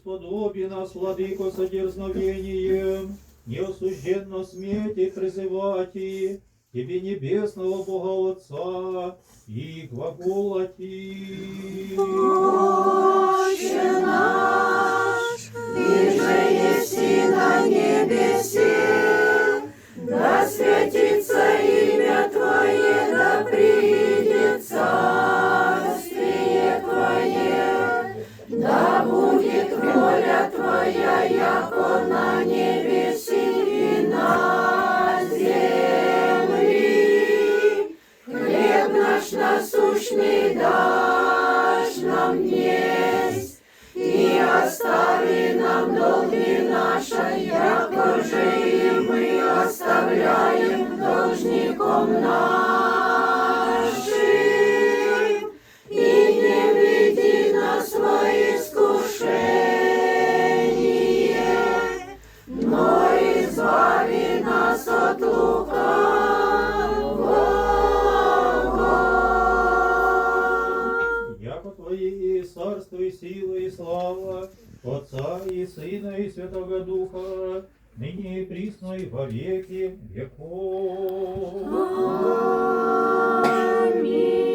сподоби нас, владыко, с дерзновением, неосужденно сметь и призывать и Тебе, небесного Бога Отца, и глаголати. Отче наш, иже еси на небесе, да святится имя Твое, да придет царствие Твое, да будет воля Твоя, яко на небеси и на земли. Хлеб наш насущный дашь нам днесь, и остави нам долги наши, яко же и мы оставляем должником нашим. И не веди нас во искушение, но избави нас от лукавого. Яко Твои и царство, и сила, и слава, Отца и Сына, и Святого Духа, ныне и присно, и во веки веков. Аминь.